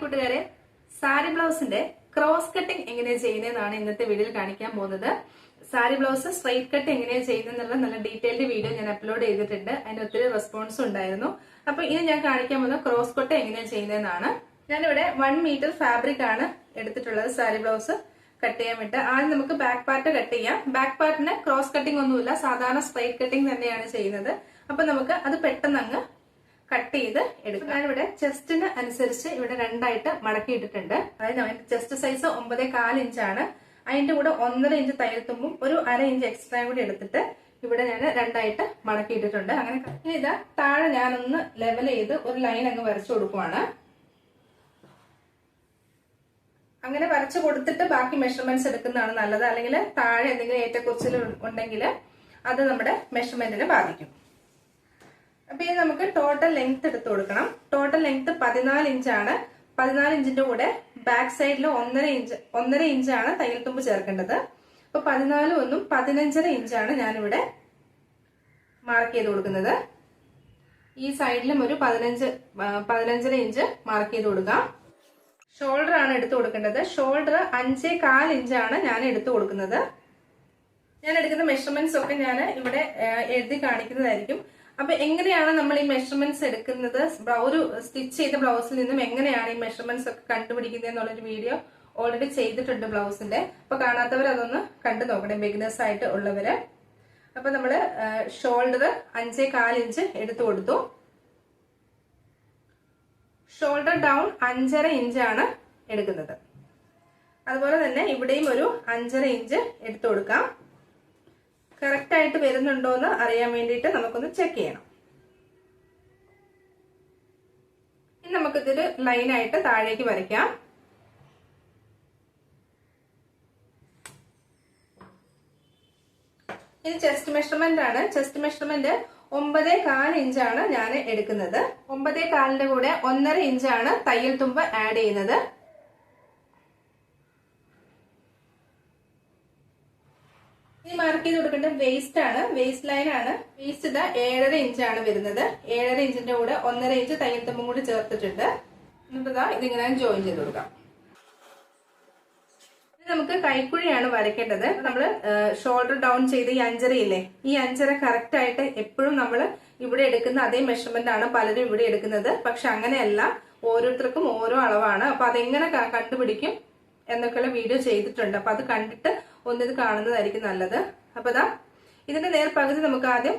കൂട്ടുകാരെ, sari ബ്ലൗസിന്റെ cross cutting എങ്ങനെയാ ചെയ്യുന്നതെന്നാണ് ഇന്നത്തെ വീഡിയോയിൽ കാണിക്കാൻ പോകുന്നത്. സാരി ബ്ലൗസ് സ്ട്രൈറ്റ് കട്ട് എങ്ങനെയാ ചെയ്യുന്നതെന്നുള്ള നല്ല ഡീറ്റെയിൽഡ് വീഡിയോ ഞാൻ അപ്ലോഡ് ചെയ്തിട്ടുണ്ട്. അതിന് ഒത്തിരി റെസ്പോൺസ് ഉണ്ടായിരുന്നു. അപ്പൊ ഇനി ഞാൻ കാണിക്കാൻ പോകുന്നത് ക്രോസ് കട്ട് എങ്ങനെയാ ചെയ്യുന്നതെന്നാണ്. ഞാനിവിടെ 1 മീറ്റർ ഫാബ്രിക് ആണ് എടുത്തിട്ടുള്ളത് സാരി ബ്ലൗസ് കട്ട് ചെയ്യാൻ വേണ്ടി. ആദ്യം നമുക്ക് ബാക്ക് പാർട്ട് കട്ട് ചെയ്യാം. ബാക്ക് പാർട്ടിന് ക്രോസ് കട്ടിംഗ് ഒന്നുമില്ല, സാധാരണ സ്ട്രൈറ്റ് കട്ടിംഗ് തന്നെയാണ് ചെയ്യുന്നത്. അപ്പൊ നമുക്ക് അത് പെട്ടെന്ന് അങ്ങ് കട്ട് ചെയ്ത് എടുക്കാം. ഞാനിവിടെ ചെസ്റ്റിന് അനുസരിച്ച് ഇവിടെ രണ്ടായിട്ട് മടക്കിയിട്ടിട്ടുണ്ട്. അതായത് ചെസ്റ്റ് സൈസ് 9.4 ഇഞ്ചാണ്. അതിന്റെ കൂടെ 1.5 ഇഞ്ച് തയ്യൽ തുമ്പും ഒരു 1/2 ഇഞ്ച് എക്സ്ട്രാ കൂടി എടുത്തിട്ട് ഇവിടെ ഞാൻ രണ്ടായിട്ട് മടക്കിയിട്ടിട്ടുണ്ട്. അങ്ങനെ ഇനി ഇതാ താഴെ ഞാനൊന്ന് ലെവൽ ചെയ്ത് ഒരു ലൈൻ അങ്ങ് വരച്ചു കൊടുക്കുവാണ്. അങ്ങനെ വരച്ചു കൊടുത്തിട്ട് ബാക്കി മെഷർമെന്റ്സ് എടുക്കുന്നതാണ് നല്ലത്. അല്ലെങ്കിൽ താഴെ എന്തെങ്കിലും ഏറ്റക്കുറച്ചിൽ ഉണ്ടെങ്കിൽ അത് നമ്മുടെ മെഷർമെന്റിനെ ബാധിക്കും. അപ്പൊ ഇത് നമുക്ക് ടോട്ടൽ ലെങ്ത് എടുത്തു കൊടുക്കണം. ടോട്ടൽ ലെങ്ത് 14 ഇഞ്ചാണ്. 14 ഇഞ്ചിന്റെ കൂടെ ബാക്ക് സൈഡിൽ 1.5 ഇഞ്ചാണ് തയ്യൽ തുമ്പ് ചേർക്കേണ്ടത്. അപ്പൊ 14 1 15.5 ഇഞ്ചാണ് ഞാനിവിടെ മാർക്ക് ചെയ്ത് കൊടുക്കുന്നത്. ഈ സൈഡിലും ഒരു 15.5 ഇഞ്ച് മാർക്ക് ചെയ്ത് കൊടുക്കാം. ഷോൾഡർ ആണ് എടുത്തു കൊടുക്കേണ്ടത്. ഷോൾഡർ 5.4 ഇഞ്ചാണ് ഞാൻ എടുത്തു കൊടുക്കുന്നത്. ഞാൻ എടുക്കുന്ന മെഷർമെന്റ്സ് ഒക്കെ ഞാൻ ഇവിടെ എഴുതി കാണിക്കുന്നതായിരിക്കും. അപ്പൊ എങ്ങനെയാണ് നമ്മൾ ഈ മെഷർമെന്റ്സ് എടുക്കുന്നത്, ഒരു സ്റ്റിച്ച് ചെയ്ത ബ്ലൗസിൽ നിന്നും എങ്ങനെയാണ് ഈ മെഷർമെന്റ്സ് ഒക്കെ കണ്ടുപിടിക്കുന്നത് എന്നുള്ളൊരു വീഡിയോ ഓൾറെഡി ചെയ്തിട്ടുണ്ട് ബ്ലൗസിന്റെ. അപ്പൊ കാണാത്തവർ അതൊന്ന് കണ്ടു നോക്കണേ, ബിഗിനേഴ്സ് ആയിട്ട് ഉള്ളവര്. അപ്പൊ നമ്മള് ഷോൾഡർ 5.4 ഇഞ്ച് എടുത്തു കൊടുത്തു. ഷോൾഡർ ഡൗൺ 5.5 ഇഞ്ചാണ് എടുക്കുന്നത്. അതുപോലെ തന്നെ ഇവിടെയും ഒരു 5.5 ഇഞ്ച് എടുത്തു കൊടുക്കാം. കറക്റ്റ് ആയിട്ട് വരുന്നുണ്ടോ എന്ന് അറിയാൻ വേണ്ടിയിട്ട് നമുക്കൊന്ന് ചെക്ക് ചെയ്യണം. ഇനി നമുക്കിതൊരു ലൈനായിട്ട് താഴേക്ക് വരയ്ക്കാം. ഇത് ചെസ്റ്റ് മെഷർമെന്റ് ആണ്. ചെസ്റ്റ് മെഷർമെന്റ് 9.4 ഇഞ്ചാണ് ഞാൻ എടുക്കുന്നത്. 9.4ന്റെ കൂടെ 1.5 ഇഞ്ചാണ് തയ്യൽ തുമ്പ് ആഡ് ചെയ്യുന്നത്. ഇനി മാർക്ക് ചെയ്ത് കൊടുക്കേണ്ടത് വേസ്റ്റ് ആണ്. വേസ്റ്റ് ലൈൻ ആണ്. വേസ്റ്റ് ഇതാ 7.5 ഇഞ്ചാണ് വരുന്നത്. 7.5 ഇഞ്ചിന്റെ കൂടെ 1.5 ഇഞ്ച് തയ്യൽ തുമ്പും കൂടി ചേർത്തിട്ടുണ്ട്. എന്നിട്ട് ഇതിങ്ങനെ ജോയിൻ ചെയ്ത് കൊടുക്കാം. ഇനി നമുക്ക് കൈക്കുഴിയാണ് വരയ്ക്കേണ്ടത്. നമ്മള് ഷോൾഡർ ഡൗൺ ചെയ്ത് ഈ 5.5 ഇല്ലേ, ഈ 5.5 കറക്റ്റ് ആയിട്ട് എപ്പോഴും നമ്മൾ ഇവിടെ എടുക്കുന്ന അതേ മെഷർമെന്റ് ആണ് പലരും ഇവിടെ എടുക്കുന്നത്. പക്ഷെ അങ്ങനെയല്ല, ഓരോരുത്തർക്കും ഓരോ അളവാണ്. അപ്പൊ അതെങ്ങനെ കണ്ടുപിടിക്കും എന്നൊക്കെയുള്ള വീഡിയോ ചെയ്തിട്ടുണ്ട്. അപ്പൊ അത് കണ്ടിട്ട് ഒന്നിത് കാണുന്നതായിരിക്കും നല്ലത്. അപ്പൊ ഇതിന്റെ നേർപകുതി നമുക്ക് ആദ്യം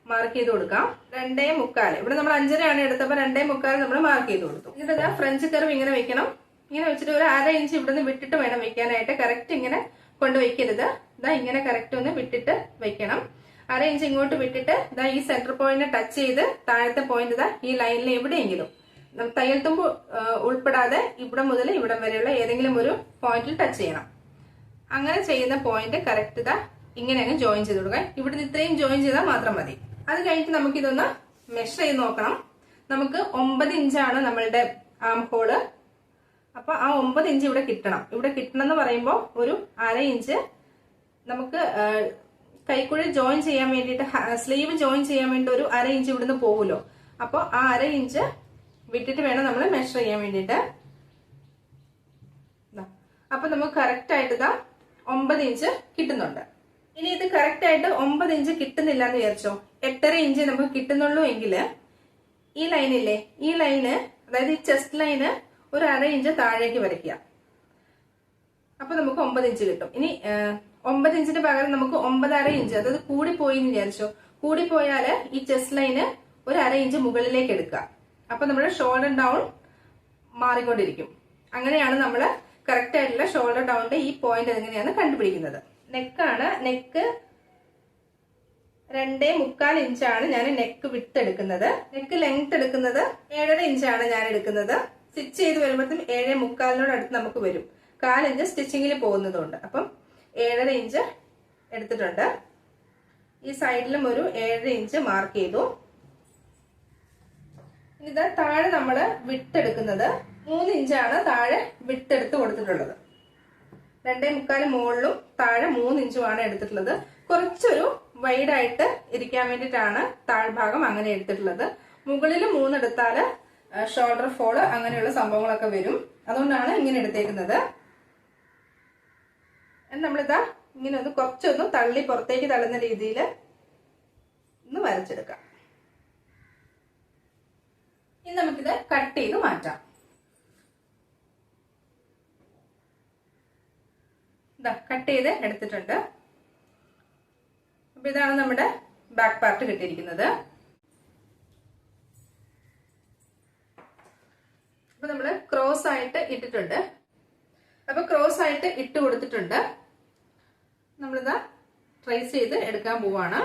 മാർക്ക് ചെയ്ത് കൊടുക്കാം. 2.25. ഇവിടെ നമ്മൾ 5.5 ആണ് എടുത്തപ്പോ 2.25 നമ്മൾ മാർക്ക് ചെയ്ത് കൊടുത്തു. എന്നിട്ട് ഫ്രഞ്ച് കർവ് ഇങ്ങനെ വെക്കണം. ഇങ്ങനെ വെച്ചിട്ട് ഒരു 1/2 ഇഞ്ച് ഇവിടുന്ന് വിട്ടിട്ട് വേണം വെക്കാനായിട്ട്. കറക്റ്റ് ഇങ്ങനെ കൊണ്ട് വെക്കരുത്. ഇങ്ങനെ കറക്റ്റ് ഒന്ന് വിട്ടിട്ട് വെക്കണം. 1/2 ഇഞ്ച് ഇങ്ങോട്ട് വിട്ടിട്ട് ഈ സെന്റർ പോയിന്റ് ടച്ച് ചെയ്ത് താഴത്തെ പോയിന്റ് ഈ ലൈനിൽ എവിടെയെങ്കിലും തയ്യൽ തുമ്പ് ഉൾപ്പെടാതെ ഇവിടെ മുതൽ ഇവിടം വരെയുള്ള ഏതെങ്കിലും ഒരു പോയിന്റിൽ ടച്ച് ചെയ്യണം. അങ്ങനെ ചെയ്യുന്ന പോയിന്റ് കറക്റ്റ് ഇങ്ങനെ അങ്ങ് ജോയിൻ ചെയ്ത് കൊടുക്കാം. ഇവിടുന്ന് ഇത്രയും ജോയിൻ ചെയ്താൽ മാത്രം മതി. അത് കഴിഞ്ഞിട്ട് നമുക്ക് ഇതൊന്ന് മെഷർ ചെയ്ത് നോക്കണം. നമുക്ക് 9 ഇഞ്ചാണ് നമ്മളുടെ ആം ഹോള്. അപ്പൊ ആ 9 ഇഞ്ച് ഇവിടെ കിട്ടണം. ഇവിടെ കിട്ടണം എന്ന് പറയുമ്പോൾ ഒരു 1/2 ഇഞ്ച് നമുക്ക് കൈക്കുഴി ജോയിൻ ചെയ്യാൻ വേണ്ടിയിട്ട്, സ്ലീവ് ജോയിൻ ചെയ്യാൻ വേണ്ടി ഒരു 1/2 ഇഞ്ച് ഇവിടുന്ന് പോകുമല്ലോ. അപ്പോൾ ആ 1/2 ഇഞ്ച് വിട്ടിട്ട് വേണം നമ്മൾ മെഷർ ചെയ്യാൻ വേണ്ടിയിട്ട്. അപ്പൊ നമുക്ക് കറക്റ്റ് ആയിട്ട് 9 ഇഞ്ച് കിട്ടുന്നുണ്ട്. ഇനി ഇത് കറക്റ്റ് ആയിട്ട് 9 ഇഞ്ച് കിട്ടുന്നില്ല എന്ന് വിചാരിച്ചോ, 8.5 ഇഞ്ച് നമുക്ക് കിട്ടുന്നുള്ളൂ എങ്കിൽ ഈ ലൈനില്ലേ, ഈ ലൈന് അതായത് ഈ ചെസ്റ്റ് ലൈന് ഒരു 1/2 ഇഞ്ച് താഴേക്ക് വരയ്ക്കുക. അപ്പൊ നമുക്ക് 9 ഇഞ്ച് കിട്ടും. ഇനി 9 ഇഞ്ചിന് പകരം നമുക്ക് 9.5 ഇഞ്ച്, അതായത് കൂടിപ്പോയി എന്ന് വിചാരിച്ചോ, കൂടിപ്പോയാല് ഈ ചെസ്റ്റ് ലൈന് ഒരു 1/2 ഇഞ്ച് മുകളിലേക്ക് എടുക്കുക. അപ്പൊ നമ്മുടെ ഷോൾഡർ ഡൗൺ മാറിക്കൊണ്ടിരിക്കും. അങ്ങനെയാണ് നമ്മൾ കറക്റ്റ് ആയിട്ടുള്ള ഷോൾഡർ ഡൗണിന്റെ ഈ പോയിന്റ് എങ്ങനെയാണ് കണ്ടുപിടിക്കുന്നത്. നെക്കാണ്. നെക്ക് 2.25 ഇഞ്ചാണ് ഞാൻ നെക്ക് വിട്ട് എടുക്കുന്നത്. നെക്ക് ലെങ്ത് എടുക്കുന്നത് 7.5 ഇഞ്ചാണ് ഞാൻ എടുക്കുന്നത്. സ്റ്റിച്ച് ചെയ്ത് വരുമ്പോഴത്തേക്കും 7.25 അടുത്ത് നമുക്ക് വരും. 1/4 ഇഞ്ച് സ്റ്റിച്ചിങ്ങിൽ പോകുന്നതുകൊണ്ട്. അപ്പം 7.5 ഇഞ്ച് എടുത്തിട്ടുണ്ട്. ഈ സൈഡിലും ഒരു 7.5 ഇഞ്ച് മാർക്ക് ചെയ്തു. ഇത് താഴെ നമ്മൾ വിട്ടെടുക്കുന്നത് 3 ഇഞ്ചാണ് താഴെ വിട്ടെടുത്ത് കൊടുത്തിട്ടുള്ളത്. 2.25 മുകളിലും താഴെ 3 ഇഞ്ചുമാണ് എടുത്തിട്ടുള്ളത്. കുറച്ചൊരു വൈഡായിട്ട് ഇരിക്കാൻ വേണ്ടിയിട്ടാണ് താഴ്ഭാഗം അങ്ങനെ എടുത്തിട്ടുള്ളത്. മുകളിൽ 3 എടുത്താൽ ഷോൾഡർ ഫോള് അങ്ങനെയുള്ള സംഭവങ്ങളൊക്കെ വരും. അതുകൊണ്ടാണ് ഇങ്ങനെ എടുത്തേക്കുന്നത്. നമ്മളിതാ ഇങ്ങനെ ഒന്ന് കുറച്ചൊന്ന് തള്ളി പുറത്തേക്ക് തള്ളുന്ന രീതിയിൽ ഒന്ന് വരച്ചെടുക്കാം. ഇനി നമുക്കിത് കട്ട് ചെയ്ത് മാറ്റാം. ഇതാ കട്ട് ചെയ്ത് എടുത്തിട്ടുണ്ട്. അപ്പൊ ഇതാണ് നമ്മുടെ ബാക്ക് പാർട്ട് കിട്ടിയിരിക്കുന്നത്. അപ്പൊ നമ്മള് ക്രോസ് ആയിട്ട് ഇട്ടിട്ടുണ്ട്. അപ്പൊ ക്രോസ് ആയിട്ട് ഇട്ട് കൊടുത്തിട്ടുണ്ട്. നമ്മളിതാ ട്രേസ് ചെയ്ത് എടുക്കാൻ പോവാണ്.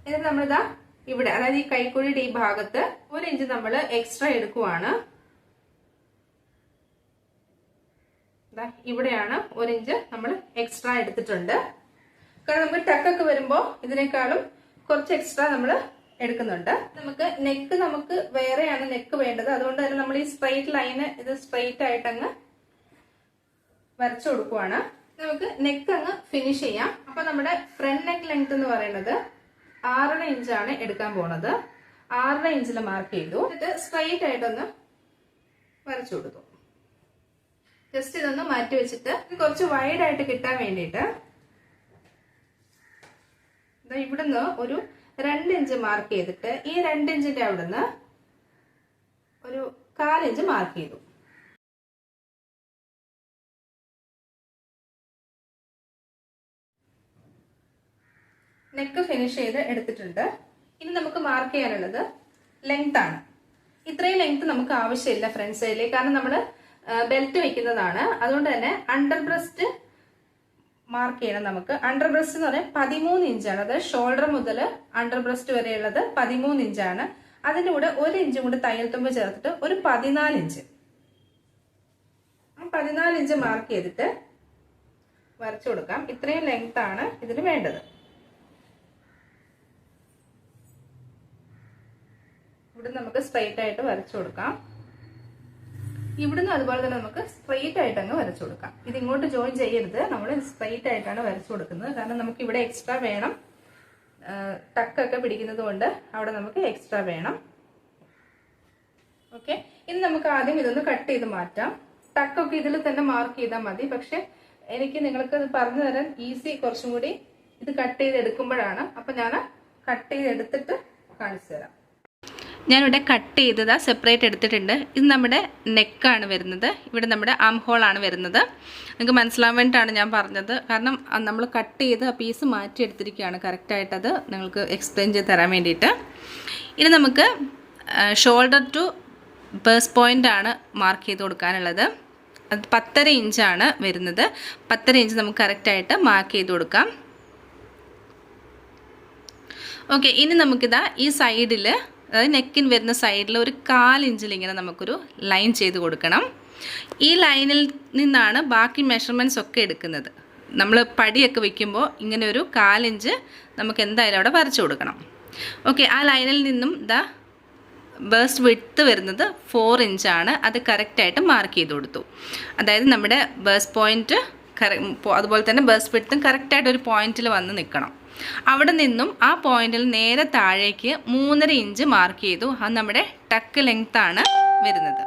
എന്നിട്ട് നമ്മളിതാ ഇവിടെ, അതായത് ഈ കൈക്കുഴിയുടെ ഈ ഭാഗത്ത് 1 ഇഞ്ച് നമ്മൾ എക്സ്ട്രാ എടുക്കുവാണ്. ഇവിടെയാണ് 1 ഇഞ്ച് നമ്മൾ എക്സ്ട്രാ എടുത്തിട്ടുണ്ട്. കാരണം നമുക്ക് ടക്കൊക്കെ വരുമ്പോ ഇതിനേക്കാളും കുറച്ച് എക്സ്ട്രാ നമ്മൾ എടുക്കുന്നുണ്ട്. നമുക്ക് വേറെയാണ് നെക്ക് വേണ്ടത്. അതുകൊണ്ട് തന്നെ നമ്മൾ ഈ സ്ട്രെയിറ്റ് ലൈന് ഇത് സ്ട്രെയിറ്റ് ആയിട്ട് അങ്ങ് വരച്ചു കൊടുക്കുവാണ്. നമുക്ക് നെക്ക് അങ്ങ് ഫിനിഷ് ചെയ്യാം. അപ്പൊ നമ്മുടെ ഫ്രണ്ട് നെക്ക് ലെങ്ത് എന്ന് പറയുന്നത് 6.5 ഇഞ്ചാണ് എടുക്കാൻ പോണത്. 6.5 ഇഞ്ചിൽ മാർക്ക് ചെയ്തു. എന്നിട്ട് സ്ട്രെയിറ്റ് ആയിട്ടൊന്ന് വരച്ചു കൊടുത്തു. ജസ്റ്റ് ഇതൊന്ന് മാറ്റി വെച്ചിട്ട് കുറച്ച് വൈഡ് ആയിട്ട് കിട്ടാൻ വേണ്ടിയിട്ട് ഇവിടുന്ന് ഒരു 2 ഇഞ്ച് മാർക്ക് ചെയ്തിട്ട് ഈ 2 ഇഞ്ചിന്റെ അവിടുന്ന് ഒരു 1/4 ഇഞ്ച് മാർക്ക് ചെയ്തു. നെക്ക് ഫിനിഷ് ചെയ്ത് എടുത്തിട്ടുണ്ട്. ഇനി നമുക്ക് മാർക്ക് ചെയ്യാനുള്ളത് ലെങ്ത് ആണ്. ഇത്രയും ലെങ്ത് നമുക്ക് ആവശ്യമില്ല ഫ്രണ്ട് സൈഡിൽ, കാരണം നമ്മൾ ബെൽറ്റ് വെക്കുന്നതാണ്. അതുകൊണ്ട് തന്നെ അണ്ടർ ബ്രസ്റ്റ് മാർക്ക് ചെയ്യണം. നമുക്ക് അണ്ടർ ബ്രസ്റ്റ് എന്ന് പറഞ്ഞാൽ 13 ഇഞ്ചാണ്. അതായത് ഷോൾഡർ മുതൽ അണ്ടർ ബ്രസ്റ്റ് വരെയുള്ളത് 13 ഇഞ്ചാണ്. അതിന്റെ കൂടെ 1 ഇഞ്ചും കൂടെ തയ്യൽ തുമ്പ് ചേർത്തിട്ട് ഒരു 14 ഇഞ്ച്. 14 ഇഞ്ച് മാർക്ക് ചെയ്തിട്ട് വരച്ചു കൊടുക്കാം. ഇത്രയും ലെങ്ത് ആണ് ഇതിന് വേണ്ടത്. ഇവിടെ നമുക്ക് സ്ട്രെയിറ്റ് ആയിട്ട് വരച്ചു കൊടുക്കാം. ഇവിടുന്ന് അതുപോലെ തന്നെ നമുക്ക് സ്ട്രെയിറ്റ് ആയിട്ട് അങ്ങ് വരച്ചു കൊടുക്കാം. ഇത് ഇങ്ങോട്ട് ജോയിൻ ചെയ്യരുത്, നമ്മൾ സ്ട്രെയിറ്റ് ആയിട്ടാണ് വരച്ചു കൊടുക്കുന്നത്. കാരണം നമുക്ക് ഇവിടെ എക്സ്ട്രാ വേണം. ടക്കൊക്കെ പിടിക്കുന്നത് കൊണ്ട് അവിടെ നമുക്ക് എക്സ്ട്രാ വേണം. ഓക്കെ, ഇനി നമുക്ക് ആദ്യം ഇതൊന്ന് കട്ട് ചെയ്ത് മാറ്റാം. ടക്കൊക്കെ ഇതിൽ തന്നെ മാർക്ക് ചെയ്താൽ മതി. പക്ഷെ എനിക്ക് നിങ്ങൾക്ക് പറഞ്ഞു തരാൻ ഈസി കുറച്ചും കൂടി ഇത് കട്ട് ചെയ്ത് എടുക്കുമ്പോഴാണ്. അപ്പൊ ഞാൻ കട്ട് ചെയ്ത് എടുത്തിട്ട് കാണിച്ചു തരാം. ഞാനിവിടെ കട്ട് ചെയ്തതാ സെപ്പറേറ്റ് എടുത്തിട്ടുണ്ട്. ഇത് നമ്മുടെ നെക്കാണ് വരുന്നത്. ഇവിടെ നമ്മുടെ ആം ഹോളാണ് വരുന്നത്. നിങ്ങൾക്ക് മനസ്സിലാൻ വേണ്ടിയിട്ടാണ് ഞാൻ പറഞ്ഞത്. കാരണം നമ്മൾ കട്ട് ചെയ്ത് ആ പീസ് മാറ്റി എടുത്തിരിക്കുകയാണ് കറക്റ്റായിട്ടത് നിങ്ങൾക്ക് എക്സ്പ്ലെയിൻ ചെയ്ത് തരാൻ വേണ്ടിയിട്ട്. ഇനി നമുക്ക് ഷോൾഡർ ടു ബേസ് പോയിൻ്റ് ആണ് മാർക്ക് ചെയ്ത് കൊടുക്കാനുള്ളത്. അത് 10.5 ഇഞ്ചാണ് വരുന്നത്. 10.5 ഇഞ്ച് നമുക്ക് കറക്റ്റായിട്ട് മാർക്ക് ചെയ്ത് കൊടുക്കാം. ഓക്കെ, ഇനി നമുക്കിതാ ഈ സൈഡിൽ, അതായത് നെക്കിൻ വരുന്ന സൈഡിൽ ഒരു 1/4 ഇഞ്ചിൽ ഇങ്ങനെ നമുക്കൊരു ലൈൻ ചെയ്ത് കൊടുക്കണം. ഈ ലൈനിൽ നിന്നാണ് ബാക്കി മെഷർമെൻറ്റ്സ് ഒക്കെ എടുക്കുന്നത്. നമ്മൾ പടിയൊക്കെ വയ്ക്കുമ്പോൾ ഇങ്ങനെ ഒരു 1/4 ഇഞ്ച് നമുക്ക് എന്തായാലും അവിടെ വരച്ചു കൊടുക്കണം. ഓക്കെ, ആ ലൈനിൽ നിന്നും ദാ ബേസ്റ്റ് വിഡ്ത്ത് വരുന്നത് 4 ഇഞ്ചാണ്. അത് കറക്റ്റായിട്ട് മാർക്ക് ചെയ്ത് കൊടുത്തു. അതായത് നമ്മുടെ ബേസ്റ്റ് പോയിൻറ്റ് അതുപോലെ തന്നെ ബേസ്റ്റ് വിഡ്ത്തും കറക്റ്റായിട്ട് ഒരു പോയിന്റിൽ വന്ന് നിൽക്കണം. അവിടെ നിന്നും ആ പോയിന്റിൽ നേരെ താഴേക്ക് 3.5 ഇഞ്ച് മാർക്ക് ചെയ്തു. അത് നമ്മുടെ ടക്ക് ലെങ്ത് ആണ് വരുന്നത്.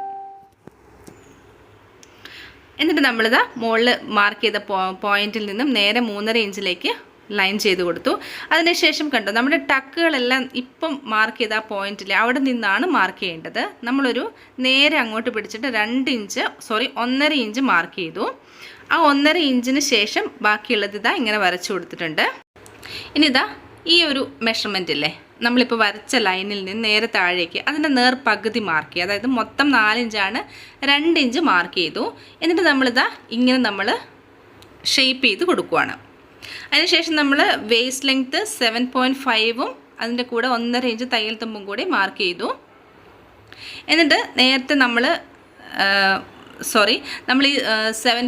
എന്നിട്ട് നമ്മളിതാ മുകളിൽ മാർക്ക് ചെയ്ത പോയിന്റിൽ നിന്നും നേരെ 3.5 ഇഞ്ചിലേക്ക് ലൈൻ ചെയ്ത് കൊടുത്തു. അതിനുശേഷം കണ്ടോ നമ്മുടെ ടക്കുകളെല്ലാം ഇപ്പം മാർക്ക് ചെയ്ത ആ പോയിന്റിൽ അവിടെ നിന്നാണ് മാർക്ക് ചെയ്യേണ്ടത്. നമ്മളൊരു നേരെ അങ്ങോട്ട് പിടിച്ചിട്ട് 1.5 ഇഞ്ച് മാർക്ക് ചെയ്തു. ആ 1.5 ഇഞ്ചിന് ശേഷം ബാക്കിയുള്ളത് ഇതാ ഇങ്ങനെ വരച്ചു കൊടുത്തിട്ടുണ്ട്. ഇനി ഇതാ ഈ ഒരു മെഷർമെൻ്റ് ഇല്ലേ, നമ്മളിപ്പോൾ വരച്ച ലൈനിൽ നിന്ന് നേരെ താഴേക്ക് അതിൻ്റെ നേർ പകുതി മാർക്ക് ചെയ്യുക. അതായത് മൊത്തം 4 ഇഞ്ചാണ്, 2 ഇഞ്ച് മാർക്ക് ചെയ്തു. എന്നിട്ട് നമ്മളിതാ ഇങ്ങനെ നമ്മൾ ഷേപ്പ് ചെയ്ത് കൊടുക്കുവാണ്. അതിനുശേഷം നമ്മൾ വേസ്റ്റ് ലെങ്ത്ത് 7.5ഉം അതിൻ്റെ കൂടെ 1.5 ഇഞ്ച് തയ്യൽ തുമ്പും കൂടി മാർക്ക് ചെയ്തു. എന്നിട്ട് നേരത്തെ നമ്മൾ ഈ 7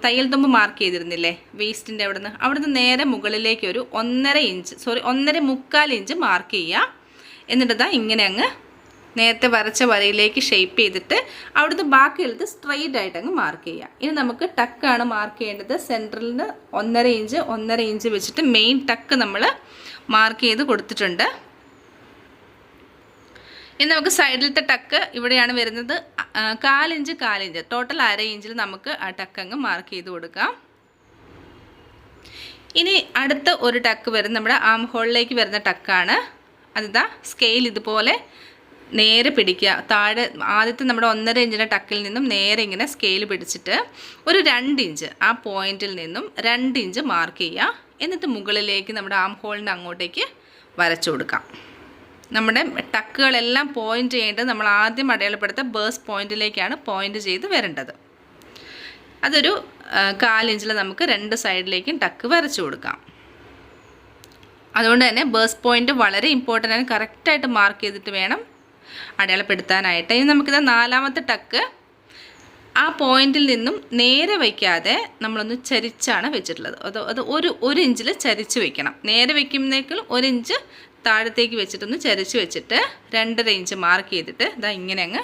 തയ്യൽ തുമ്പ് മാർക്ക് ചെയ്തിരുന്നില്ലേ വേസ്റ്റിൻ്റെ അവിടുന്ന് നേരെ മുകളിലേക്ക് ഒരു 1.5 ഇഞ്ച് 1.25 ഇഞ്ച് മാർക്ക് ചെയ്യുക. എന്നിട്ട് ഇതാ ഇങ്ങനെ അങ്ങ് നേരത്തെ വരച്ച വരയിലേക്ക് ഷേപ്പ് ചെയ്തിട്ട് അവിടുത്തെ ബാക്കിയുള്ളത് സ്ട്രെയിറ്റ് ആയിട്ട് അങ്ങ് മാർക്ക് ചെയ്യുക. ഇനി നമുക്ക് ടക്കാണ് മാർക്ക് ചെയ്യേണ്ടത്. സെൻറ്ററിൽ നിന്ന് 1.5 ഇഞ്ച് വെച്ചിട്ട് മെയിൻ ടക്ക് നമ്മൾ മാർക്ക് ചെയ്ത് കൊടുത്തിട്ടുണ്ട്. ഇനി നമുക്ക് സൈഡിലത്തെ ടക്ക് ഇവിടെയാണ് വരുന്നത്. 1/4 ഇഞ്ച് ടോട്ടൽ 1/2 ഇഞ്ചിൽ നമുക്ക് ആ ടക്ക് അങ്ങ് മാർക്ക് ചെയ്ത് കൊടുക്കാം. ഇനി അടുത്ത ഒരു ടക്ക് വരുന്നത് നമ്മുടെ ആം ഹോളിലേക്ക് വരുന്ന ടക്കാണ്. അതിതാ സ്കെയിൽ ഇതുപോലെ നേരെ പിടിക്കുക. താഴെ ആദ്യത്തെ നമ്മുടെ 1.5 ഇഞ്ചിൻ്റെ ടക്കിൽ നിന്നും നേരെ ഇങ്ങനെ സ്കെയിൽ പിടിച്ചിട്ട് ഒരു 2 ഇഞ്ച് ആ പോയിന്റിൽ നിന്നും 2 ഇഞ്ച് മാർക്ക് ചെയ്യുക. എന്നിട്ട് മുകളിലേക്ക് നമ്മുടെ ആം ഹോളിൻ്റെ അങ്ങോട്ടേക്ക് വരച്ചു കൊടുക്കാം. നമ്മുടെ ടക്കുകളെല്ലാം പോയിന്റ് ചെയ്യേണ്ടത് നമ്മൾ ആദ്യം അടയാളപ്പെടുത്ത ബേസ് പോയിന്റിലേക്കാണ് പോയിന്റ് ചെയ്ത് വരേണ്ടത്. അതൊരു 1/4 ഇഞ്ചിൽ നമുക്ക് 2 സൈഡിലേക്കും ടക്ക് വരച്ചു കൊടുക്കാം. അതുകൊണ്ട് തന്നെ ബേസ് പോയിന്റ് വളരെ ഇമ്പോർട്ടൻ്റ് ആണ്. കറക്റ്റായിട്ട് മാർക്ക് ചെയ്തിട്ട് വേണം അടയാളപ്പെടുത്താനായിട്ട്. ഇനി നമുക്കിത് 4ാമത്തെ ടക്ക് ആ പോയിന്റിൽ നിന്നും നേരെ വയ്ക്കാതെ നമ്മളൊന്ന് ചരിച്ചാണ് വെച്ചിട്ടുള്ളത്. അത് ഒരു ഇഞ്ചിൽ ചരിച്ച് വെക്കണം. നേരെ വയ്ക്കുമ്പോഴേക്കും 1 ഇഞ്ച് താഴത്തേക്ക് വെച്ചിട്ടൊന്ന് ചരിച്ച് വെച്ചിട്ട് 2.5 ഇഞ്ച് മാർക്ക് ചെയ്തിട്ട് ഇതാ ഇങ്ങനെ അങ്ങ്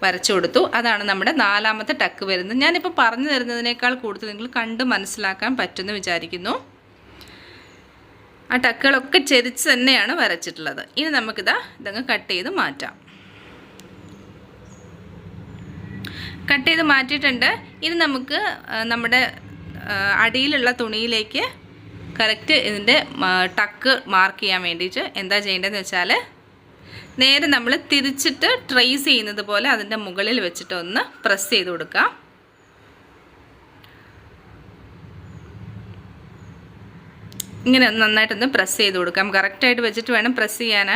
വരച്ചു കൊടുത്തു. അതാണ് നമ്മുടെ 4ാമത്തെ ടക്ക് വരുന്നത്. ഞാനിപ്പോൾ പറഞ്ഞു തരുന്നതിനേക്കാൾ കൂടുതൽ നിങ്ങൾ കണ്ട് മനസ്സിലാക്കാൻ പറ്റുമെന്ന് വിചാരിക്കുന്നു. ആ ടക്കുകളൊക്കെ ചരിച്ച് തന്നെയാണ് വരച്ചിട്ടുള്ളത്. ഇനി ഇതങ്ങ് കട്ട് ചെയ്ത് മാറ്റാം. കട്ട് ചെയ്ത് മാറ്റിയിട്ടുണ്ട്. ഇനി നമുക്ക് നമ്മുടെ അടിയിലുള്ള തുണിയിലേക്ക് കറക്റ്റ് ഇതിൻ്റെ ടക്ക് മാർക്ക് ചെയ്യാൻ വേണ്ടിയിട്ട് എന്താ ചെയ്യേണ്ടതെന്ന് വെച്ചാൽ നേരെ നമ്മൾ തിരിച്ചിട്ട് ട്രേസ് ചെയ്യുന്നത് പോലെ അതിൻ്റെ മുകളിൽ വെച്ചിട്ട് ഒന്ന് പ്രസ് ചെയ്ത് കൊടുക്കാം. ഇങ്ങനെ നന്നായിട്ടൊന്ന് പ്രസ് ചെയ്ത് കൊടുക്കാം. കറക്റ്റായിട്ട് വെച്ചിട്ട് വേണം പ്രസ് ചെയ്യാൻ.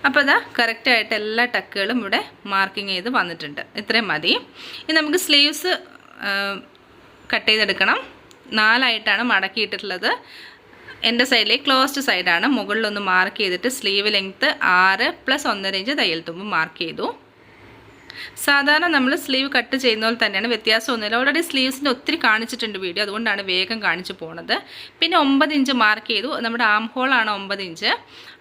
അപ്പോൾ അതാ കറക്റ്റായിട്ട് എല്ലാ ടക്കുകളും ഇവിടെ മാർക്കിങ് ചെയ്ത് വന്നിട്ടുണ്ട്. ഇത്രയും മതി. ഇനി നമുക്ക് സ്ലീവ്സ് കട്ട് ചെയ്തെടുക്കണം. 4ആയിട്ടാണ് മടക്കിയിട്ടിട്ടുള്ളത്. എൻ്റെ സൈഡിലേക്ക് ക്ലോസ്ഡ് സൈഡാണ്. മുകളിലൊന്ന് മാർക്ക് ചെയ്തിട്ട് സ്ലീവ് ലെങ്ത്ത് 6 + 1.5 ഇഞ്ച് തയ്യൽ തുമ്പ് മാർക്ക് ചെയ്തു. സാധാരണ നമ്മൾ സ്ലീവ് കട്ട് ചെയ്യുന്ന പോലെ തന്നെയാണ്, വ്യത്യാസമൊന്നുമില്ല. ഓൾറെഡി സ്ലീവ്സിൻ്റെ ഒത്തിരി കാണിച്ചിട്ടുണ്ട് വീഡിയോ, അതുകൊണ്ടാണ് വേഗം കാണിച്ചു പോകുന്നത്. പിന്നെ 9 ഇഞ്ച് മാർക്ക് ചെയ്തു. നമ്മുടെ ആം ഹോളാണ് 9 ഇഞ്ച്.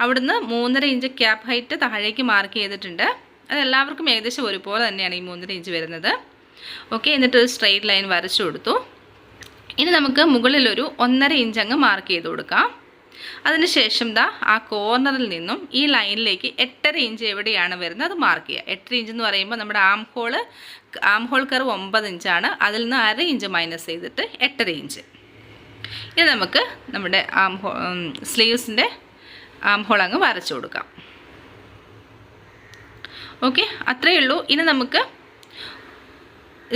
അവിടുന്ന് 3.5 ഇഞ്ച് ക്യാപ്പ് ഹൈറ്റ് താഴേക്ക് മാർക്ക് ചെയ്തിട്ടുണ്ട്. അത് എല്ലാവർക്കും ഏകദേശം ഒരുപോലെ തന്നെയാണ് ഈ 3.5 ഇഞ്ച് വരുന്നത്. ഓക്കെ, എന്നിട്ട് ഒരു സ്ട്രെയിറ്റ് ലൈൻ വരച്ചു കൊടുത്തു. ഇനി നമുക്ക് മുകളിലൊരു 1.5 ഇഞ്ച് അങ്ങ് മാർക്ക് ചെയ്ത് കൊടുക്കാം. അതിനുശേഷം ആ കോർണറിൽ നിന്നും ഈ ലൈനിലേക്ക് 8.5 ഇഞ്ച് എവിടെയാണ് വരുന്നത് അത് മാർക്ക് ചെയ്യുക. 8.5 ഇഞ്ച് എന്ന് പറയുമ്പോൾ നമ്മുടെ ആം ഹോൾ കർവ് 9 ഇഞ്ചാണ്. അതിൽ നിന്ന് 1/2 ഇഞ്ച് മൈനസ് ചെയ്തിട്ട് 8.5 ഇഞ്ച്. ഇനി നമുക്ക് നമ്മുടെ സ്ലീവ്സിൻ്റെ ആം ഹോൾ അങ്ങ് വരച്ചു കൊടുക്കാം. ഓക്കെ, അത്രയേ ഉള്ളൂ. ഇനി നമുക്ക്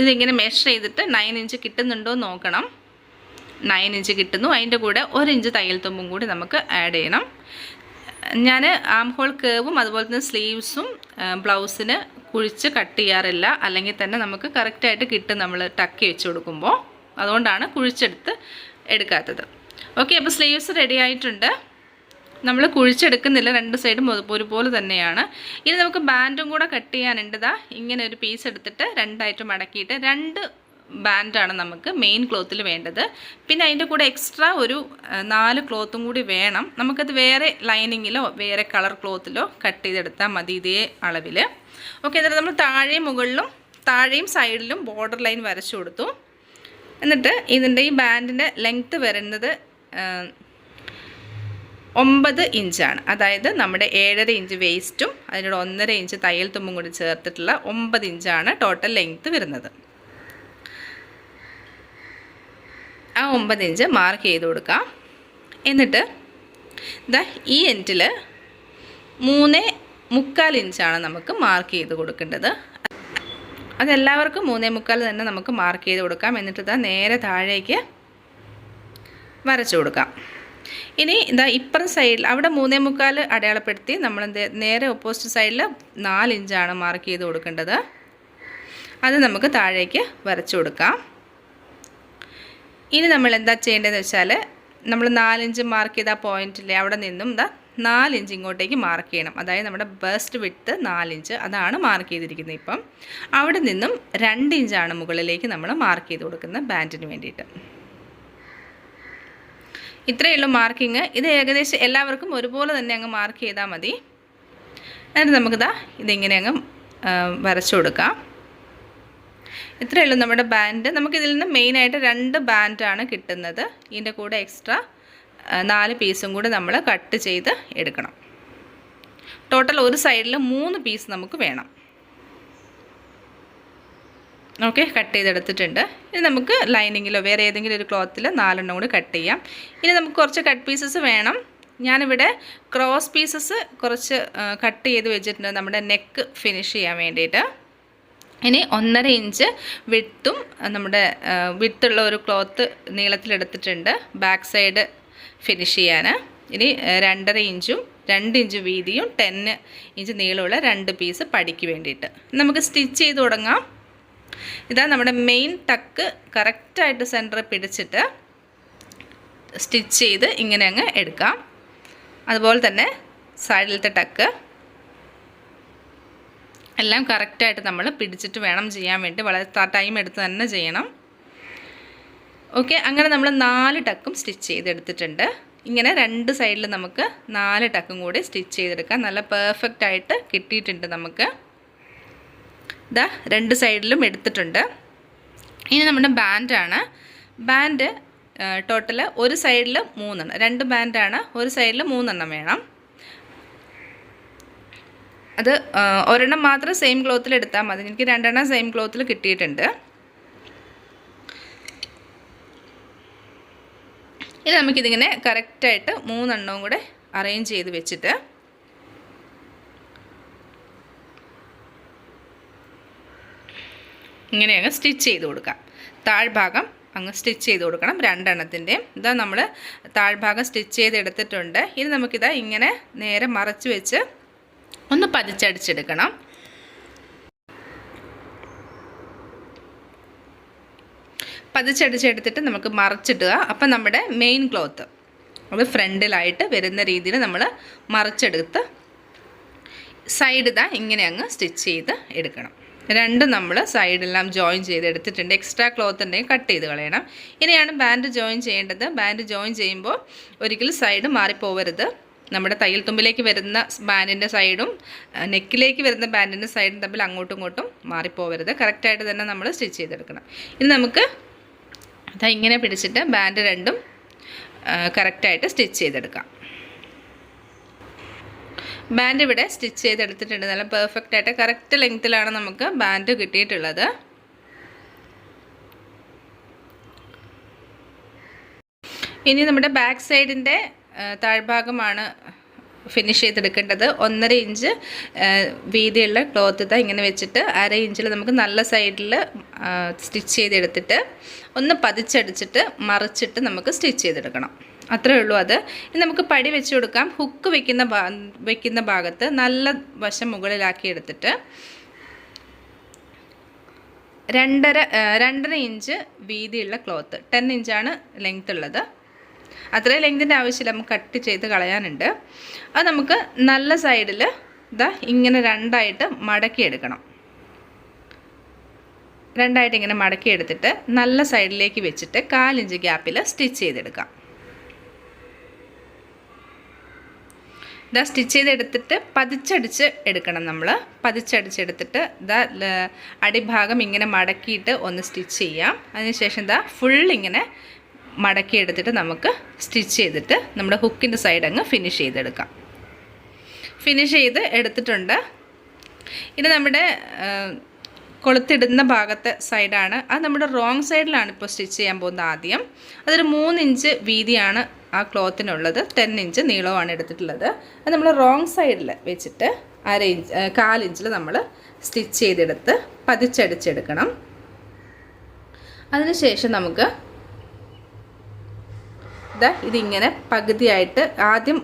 ഇതിങ്ങനെ മെഷർ ചെയ്തിട്ട് 9 ഇഞ്ച് കിട്ടുന്നുണ്ടോ നോക്കണം. 9 ഇഞ്ച് കിട്ടുന്നു. അതിൻ്റെ കൂടെ 1 ഇഞ്ച് തയ്യൽ തുമ്പും കൂടി നമുക്ക് ആഡ് ചെയ്യണം. ഞാൻ ആം ഹോൾ കേവും അതുപോലെ തന്നെ സ്ലീവ്സും ബ്ലൗസിന് കുഴിച്ച് കട്ട് ചെയ്യാറില്ല. അല്ലെങ്കിൽ തന്നെ നമുക്ക് കറക്റ്റായിട്ട് കിട്ടും നമ്മൾ ടക്ക് വെച്ച് കൊടുക്കുമ്പോൾ. അതുകൊണ്ടാണ് കുഴിച്ചെടുത്ത് എടുക്കാത്തത്. ഓക്കെ, അപ്പോൾ സ്ലീവ്സ് റെഡി ആയിട്ടുണ്ട്. നമ്മൾ കുഴിച്ചെടുക്കുന്നില്ല, 2 സൈഡും ഒരുപോലെ തന്നെയാണ്. ഇനി നമുക്ക് ബാൻഡും കൂടെ കട്ട് ചെയ്യാനുണ്ട്. ഇങ്ങനെ ഒരു പീസ് എടുത്തിട്ട് 2ആയിട്ട് മടക്കിയിട്ട് 2 ബാൻഡാണ് നമുക്ക് മെയിൻ ക്ലോത്തിൽ വേണ്ടത്. പിന്നെ അതിൻ്റെ കൂടെ എക്സ്ട്രാ ഒരു 4 ക്ലോത്തും കൂടി വേണം. നമുക്കത് വേറെ ലൈനിങ്ങിലോ വേറെ കളർ ക്ലോത്തിലോ കട്ട് ചെയ്തെടുത്താൽ മതി ഇതേ അളവിൽ. ഓക്കെ, എന്നിട്ട് നമ്മൾ താഴെയും സൈഡിലും ബോർഡർ ലൈൻ വരച്ചു കൊടുത്തു. എന്നിട്ട് ഇതിൻ്റെ ഈ ബാൻഡിൻ്റെ ലെങ്ത്ത് വരുന്നത് 9 ഇഞ്ചാണ്. അതായത് നമ്മുടെ 7.5 ഇഞ്ച് വേസ്റ്റും അതിനോട് 1.5 ഇഞ്ച് തയ്യൽ തുമ്പും കൂടി ചേർത്തിട്ടുള്ള 9 ഇഞ്ചാണ് ടോട്ടൽ ലെങ്ത്ത് വരുന്നത്. ആ 9 ഇഞ്ച് മാർക്ക് ചെയ്ത് കൊടുക്കാം. എന്നിട്ട് ഈ എൻഡിൽ 3.25 ഇഞ്ചാണ് നമുക്ക് മാർക്ക് ചെയ്ത് കൊടുക്കേണ്ടത്. അതെല്ലാവർക്കും 3.25 തന്നെ നമുക്ക് മാർക്ക് ചെയ്ത് കൊടുക്കാം. എന്നിട്ട് നേരെ താഴേക്ക് വരച്ചു കൊടുക്കാം. ഇനി ഇപ്പുറം സൈഡിൽ അവിടെ 3.25 അടയാളപ്പെടുത്തി നമ്മൾ നേരെ ഓപ്പോസിറ്റ് സൈഡിൽ 4 ഇഞ്ചാണ് മാർക്ക് ചെയ്ത് കൊടുക്കേണ്ടത്. അത് നമുക്ക് താഴേക്ക് വരച്ചു കൊടുക്കാം. ഇനി നമ്മൾ എന്താ ചെയ്യേണ്ടതെന്ന് വെച്ചാൽ നമ്മൾ 4 ഇഞ്ച് മാർക്ക് ചെയ്ത പോയിന്റിലെ അവിടെ നിന്നും 4 ഇഞ്ച് ഇങ്ങോട്ടേക്ക് മാർക്ക് ചെയ്യണം. അതായത് നമ്മുടെ ബസ്റ്റ് വിഡ്ത്ത് 4 ഇഞ്ച് അതാണ് മാർക്ക് ചെയ്തിരിക്കുന്നത്. ഇപ്പം അവിടെ നിന്നും 2 ഇഞ്ചാണ് മുകളിലേക്ക് നമ്മൾ മാർക്ക് ചെയ്ത് കൊടുക്കുന്നത് ബാൻഡിന് വേണ്ടിയിട്ട്. ഇത്രയേ ഉള്ളൂ മാർക്കിങ്. ഇത് ഏകദേശം എല്ലാവർക്കും ഒരുപോലെ തന്നെ അങ്ങ് മാർക്ക് ചെയ്താൽ മതി. എന്നിട്ട് നമുക്കിതാ ഇതിങ്ങനെ അങ്ങ് വരച്ചു കൊടുക്കാം. ഇത്രയേ ഉള്ളൂ നമ്മുടെ ബാൻഡ്. നമുക്കിതിൽ നിന്ന് മെയിനായിട്ട് 2 ബാൻഡാണ് കിട്ടുന്നത്. ഇതിൻ്റെ കൂടെ എക്സ്ട്രാ 4 പീസും കൂടി നമ്മൾ കട്ട് ചെയ്ത് എടുക്കണം. ടോട്ടൽ ഒരു സൈഡിൽ 3 പീസ് നമുക്ക് വേണം. ഓക്കെ, കട്ട് ചെയ്തെടുത്തിട്ടുണ്ട്. ഇനി നമുക്ക് ലൈനിങ്ങിലോ വേറെ ഏതെങ്കിലും ഒരു ക്ലോത്തിൽ 4 കൂടി കട്ട് ചെയ്യാം. ഇനി നമുക്ക് കുറച്ച് കട്ട് പീസസ് വേണം. ഞാനിവിടെ ക്രോസ് പീസസ് കുറച്ച് കട്ട് ചെയ്ത് വെച്ചിട്ടുണ്ട് നമ്മുടെ നെക്ക് ഫിനിഷ് ചെയ്യാൻ വേണ്ടിയിട്ട്. ഇനി 1.5 ഇഞ്ച് വിട്ടും നമ്മുടെ വിട്ടുള്ള ഒരു ക്ലോത്ത് നീളത്തിലെടുത്തിട്ടുണ്ട് ബാക്ക് സൈഡ് ഫിനിഷ് ചെയ്യാൻ. ഇനി 2.5 ഇഞ്ചും 2 ഇഞ്ച് വീതിയും 10 ഇഞ്ച് നീളമുള്ള 2 പീസ് പടിക്ക് വേണ്ടിയിട്ട് നമുക്ക് സ്റ്റിച്ച് ചെയ്ത് തുടങ്ങാം. ഇതാ നമ്മുടെ മെയിൻ ടക്ക് കറക്റ്റായിട്ട് സെൻറ്ററിൽ പിടിച്ചിട്ട് സ്റ്റിച്ച് ചെയ്ത് ഇങ്ങനെ അങ്ങ് എടുക്കാം. അതുപോലെ തന്നെ സൈഡിലത്തെ ടക്ക് എല്ലാം കറക്റ്റായിട്ട് നമ്മൾ പിടിച്ചിട്ട് വേണം ചെയ്യാൻ വേണ്ടി. വളരെ ടൈം എടുത്ത് തന്നെ ചെയ്യണം. ഓക്കെ, അങ്ങനെ നമ്മൾ 4 ടക്കും സ്റ്റിച്ച് ചെയ്തെടുത്തിട്ടുണ്ട്. ഇങ്ങനെ 2 സൈഡിൽ നമുക്ക് 4 ടക്കും കൂടി സ്റ്റിച്ച് ചെയ്തെടുക്കാം. നല്ല പെർഫെക്റ്റ് ആയിട്ട് കിട്ടിയിട്ടുണ്ട് നമുക്ക്. ഇതാ 2 സൈഡിലും എടുത്തിട്ടുണ്ട്. ഇനി നമ്മുടെ ബാൻഡാണ്. ബാൻഡ് ടോട്ടൽ ഒരു സൈഡിൽ 3 എണ്ണം, 2 ബാൻഡാണ്. ഒരു സൈഡിൽ 3 എണ്ണം വേണം. അത് ഒരെണ്ണം മാത്രം സെയിം ക്ലോത്തിൽ എടുത്താൽ മതി. എനിക്ക് 2 എണ്ണം സെയിം ക്ലോത്തിൽ കിട്ടിയിട്ടുണ്ട്. ഇനി നമുക്കിതിങ്ങനെ കറക്റ്റായിട്ട് 3 എണ്ണവും കൂടെ അറേഞ്ച് ചെയ്ത് വെച്ചിട്ട് ഇങ്ങനെ അങ്ങ് സ്റ്റിച്ച് ചെയ്ത് കൊടുക്കാം. താഴ്ഭാഗം അങ്ങ് സ്റ്റിച്ച് ചെയ്ത് കൊടുക്കണം 2 എണ്ണത്തിൻ്റെയും. ഇതാ നമ്മൾ താഴ്ഭാഗം സ്റ്റിച്ച് ചെയ്തെടുത്തിട്ടുണ്ട്. ഇനി നമുക്കിതാ ഇങ്ങനെ നേരെ മറച്ച് വെച്ച് ഒന്ന് പതിച്ചടിച്ചെടുക്കണം. പതിച്ചടിച്ചെടുത്തിട്ട് നമുക്ക് മറച്ചിടുക. അപ്പം നമ്മുടെ മെയിൻ ക്ലോത്ത് അത് ഫ്രണ്ടിലായിട്ട് വരുന്ന രീതിയിൽ നമ്മൾ മറച്ചെടുത്ത് സൈഡ് ഇതാ ഇങ്ങനെ അങ്ങ് സ്റ്റിച്ച് ചെയ്ത് എടുക്കണം. 2 നമ്മൾ സൈഡെല്ലാം ജോയിൻ ചെയ്തെടുത്തിട്ടുണ്ട്. എക്സ്ട്രാ ക്ലോത്ത് ഉണ്ടെങ്കിൽ കട്ട് ചെയ്ത് കളയണം. ഇനിയാണ് ബാൻഡ് ജോയിൻ ചെയ്യേണ്ടത്. ബാൻഡ് ജോയിൻ ചെയ്യുമ്പോൾ ഒരിക്കലും സൈഡ് മാറിപ്പോവരുത്. നമ്മുടെ തയ്യൽ തുമ്പിലേക്ക് വരുന്ന ബാൻഡിൻ്റെ സൈഡും നെക്കിലേക്ക് വരുന്ന ബാൻഡിൻ്റെ സൈഡും തമ്മിൽ അങ്ങോട്ടും ഇങ്ങോട്ടും മാറിപ്പോവരുത്. കറക്റ്റായിട്ട് തന്നെ നമ്മൾ സ്റ്റിച്ച് ചെയ്തെടുക്കണം. ഇനി നമുക്ക് അതാ ഇങ്ങനെ പിടിച്ചിട്ട് ബാൻഡ് 2ഉം കറക്റ്റായിട്ട് സ്റ്റിച്ച് ചെയ്തെടുക്കാം. ബാൻഡ് ഇവിടെ സ്റ്റിച്ച് ചെയ്തെടുത്തിട്ടുണ്ട്. നല്ല പെർഫെക്റ്റ് ആയിട്ട് കറക്റ്റ് ലെങ്ത്തിലാണ് നമുക്ക് ബാൻഡ് കിട്ടിയിട്ടുള്ളത്. ഇനി നമ്മുടെ ബാക്ക് സൈഡിൻ്റെ താഴ്ഭാഗമാണ് ഫിനിഷ് ചെയ്തെടുക്കേണ്ടത്. 1.5 ഇഞ്ച് വീതിയുള്ള ക്ലോത്ത് ഇതാ ഇങ്ങനെ വെച്ചിട്ട് 1/2 ഇഞ്ചിൽ നമുക്ക് നല്ല സൈഡിൽ സ്റ്റിച്ച് ചെയ്തെടുത്തിട്ട് ഒന്ന് പതിച്ചടിച്ചിട്ട് മറിച്ചിട്ട് നമുക്ക് സ്റ്റിച്ച് ചെയ്തെടുക്കണം. അത്രേ ഉള്ളൂ അത്. ഇനി നമുക്ക് പടി വെച്ച് കൊടുക്കാം. ഹുക്ക് വെക്കുന്ന ഭാഗത്ത് നല്ല വശം മുകളിലാക്കി എടുത്തിട്ട് 2.5 ഇഞ്ച് വീതിയുള്ള ക്ലോത്ത്, 10 ഇഞ്ചാണ് ലെങ്ത് ഉള്ളത്. അത്രയും ലെങ്തിൻ്റെ ആവശ്യമില്ല, നമുക്ക് കട്ട് ചെയ്ത് കളയാനുണ്ട്. അത് നമുക്ക് നല്ല സൈഡിൽ ഇതാ ഇങ്ങനെ 2ആയിട്ട് മടക്കിയെടുക്കണം. 2ആയിട്ട് ഇങ്ങനെ മടക്കിയെടുത്തിട്ട് നല്ല സൈഡിലേക്ക് വെച്ചിട്ട് 1/4 ഇഞ്ച് ഗ്യാപ്പിൽ സ്റ്റിച്ച് ചെയ്തെടുക്കാം. ഇതാ സ്റ്റിച്ച് ചെയ്തെടുത്തിട്ട് പതിച്ചടിച്ച് എടുക്കണം. നമ്മൾ പതിച്ചടിച്ചെടുത്തിട്ട് ഇതാ അടിഭാഗം ഇങ്ങനെ മടക്കിയിട്ട് ഒന്ന് സ്റ്റിച്ച് ചെയ്യാം. അതിനുശേഷം ഇതാ ഫുൾ ഇങ്ങനെ മടക്കിയെടുത്തിട്ട് നമുക്ക് സ്റ്റിച്ച് ചെയ്തിട്ട് നമ്മുടെ ഹുക്കിൻ്റെ സൈഡ് അങ്ങ് ഫിനിഷ് ചെയ്തെടുക്കാം. ഫിനിഷ് ചെയ്ത് എടുത്തിട്ടുണ്ട്. ഇത് നമ്മുടെ കൊളുത്തിടുന്ന ഭാഗത്തെ സൈഡാണ്. അത് നമ്മുടെ റോങ് സൈഡിലാണ് ഇപ്പോൾ സ്റ്റിച്ച് ചെയ്യാൻ പോകുന്നത്. ആദ്യം അതൊരു 3 ഇഞ്ച് വീതിയാണ് ആ ക്ലോത്തിനുള്ളത്, 10 ഇഞ്ച് നീളമാണ് എടുത്തിട്ടുള്ളത്. അത് നമ്മൾ റോങ് സൈഡിൽ വെച്ചിട്ട് 1/4 ഇഞ്ചിൽ നമ്മൾ സ്റ്റിച്ച് ചെയ്തെടുത്ത് പതിച്ചടിച്ചെടുക്കണം. അതിനുശേഷം നമുക്ക് ഇതിങ്ങനെ പകുതിയായിട്ട് ആദ്യം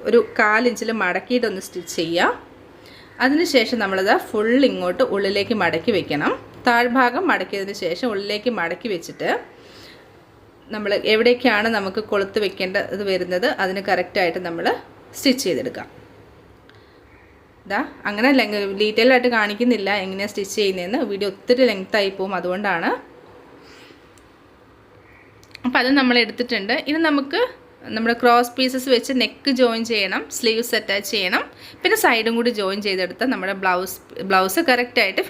ഒരു 1/4 ഇഞ്ചിൽ മടക്കിയിട്ടൊന്ന് സ്റ്റിച്ച് ചെയ്യാം. അതിനുശേഷം നമ്മളിത് ഫുൾ ഇങ്ങോട്ട് ഉള്ളിലേക്ക് മടക്കി വെക്കണം. താഴ്ഭാഗം മടക്കിയതിന് ശേഷം ഉള്ളിലേക്ക് മടക്കി വെച്ചിട്ട് നമ്മൾ എവിടേക്കാണ് നമുക്ക് കൊളുത്ത് വെക്കേണ്ടത് വരുന്നത് അതിന് കറക്റ്റായിട്ട് നമ്മൾ സ്റ്റിച്ച് ചെയ്തെടുക്കാം. അങ്ങനെ ഡീറ്റെയിൽ ആയിട്ട് കാണിക്കുന്നില്ല എങ്ങനെയാണ് സ്റ്റിച്ച് ചെയ്യുന്നതെന്ന്. വീഡിയോ ഒത്തിരി ലെങ്ത്തായി പോകും, അതുകൊണ്ടാണ്. അപ്പോൾ അത് നമ്മൾ എടുത്തിട്ടുണ്ട്. ഇനി നമുക്ക് നമ്മുടെ ക്രോസ് പീസസ് വെച്ച് നെക്ക് ജോയിൻ ചെയ്യണം, സ്ലീവ്സ് അറ്റാച്ച് ചെയ്യണം, പിന്നെ സൈഡും കൂടി ജോയിൻ ചെയ്തെടുത്താൽ നമ്മുടെ ബ്ലൗസ് കറക്റ്റായിട്ട്